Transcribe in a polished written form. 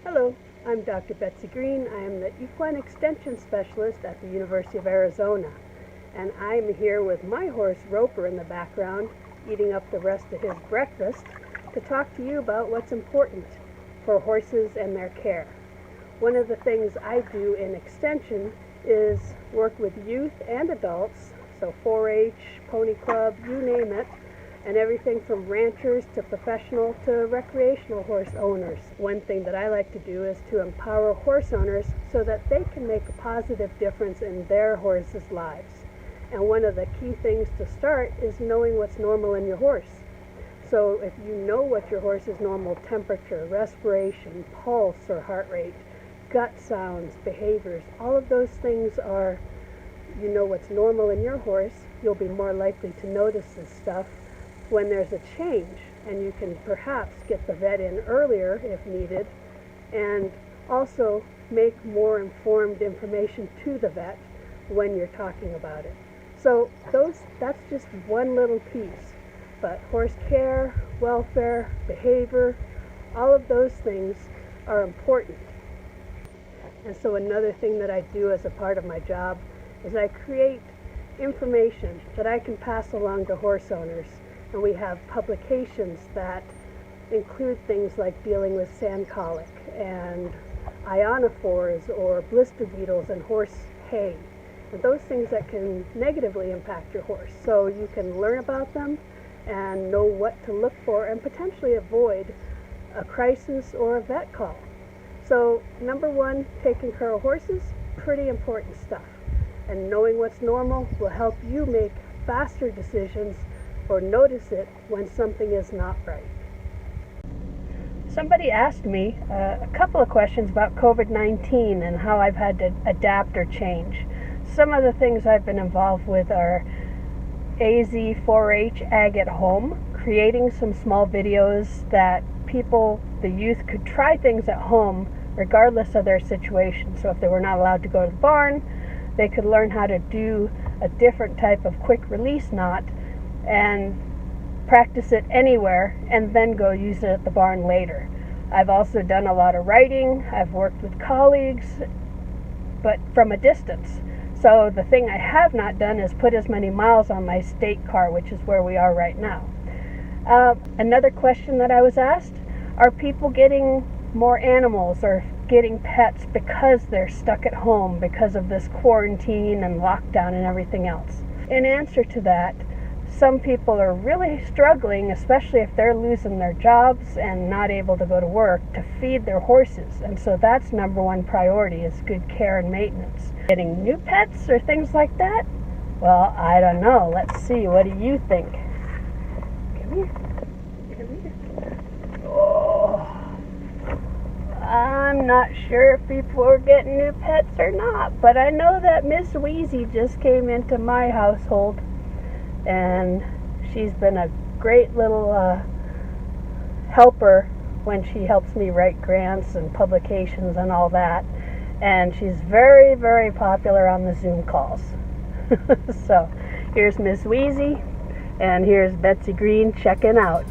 Hello, I'm Dr. Betsy Greene. I am the Equine Extension Specialist at the University of Arizona. And I'm here with my horse Roper in the background, eating up the rest of his breakfast, to talk to you about what's important for horses and their care. One of the things I do in Extension is work with youth and adults, so 4-H, pony club, you name it, and everything from ranchers to professional to recreational horse owners. One thing that I like to do is to empower horse owners so that they can make a positive difference in their horses' lives. And one of the key things to start is knowing what's normal in your horse. So if you know what your horse's normal temperature, respiration, pulse or heart rate, gut sounds, behaviors, all of those things are, you know what's normal in your horse, you'll be more likely to notice this stuff when there's a change, and you can perhaps get the vet in earlier if needed, and also make more informed information to the vet when you're talking about it. So that's just one little piece, but horse care, welfare, behavior, all of those things are important. And so another thing that I do as a part of my job is I create information that I can pass along to horse owners. And we have publications that include things like dealing with sand colic and ionophores or blister beetles and horse hay, and those things that can negatively impact your horse. So you can learn about them and know what to look for and potentially avoid a crisis or a vet call. So number one, taking care of horses, pretty important stuff. And knowing what's normal will help you make faster decisions or notice it when something is not right. Somebody asked me a couple of questions about COVID-19 and how I've had to adapt or change. Some of the things I've been involved with are AZ 4-H Ag at Home, creating some small videos that the youth could try things at home regardless of their situation. So if they were not allowed to go to the barn, they could learn how to do a different type of quick release knot and practice it anywhere and then go use it at the barn later. I've also done a lot of writing. I've worked with colleagues, but from a distance. So the thing I have not done is put as many miles on my state car, which is where we are right now. Another question that I was asked, are people getting more animals or getting pets because they're stuck at home because of this quarantine and lockdown and everything else? In answer to that, some people are really struggling, especially if they're losing their jobs and not able to go to work, to feed their horses. And so that's number one priority, is good care and maintenance. Getting new pets or things like that? Well, I don't know. Let's see. What do you think? Come here. Come here. Oh. I'm not sure if people are getting new pets or not, but I know that Miss Wheezy just came into my household, and she's been a great little helper when she helps me write grants and publications and all that. And she's very, very popular on the Zoom calls. So here's Miss Wheezy, and here's Betsy Greene checking out.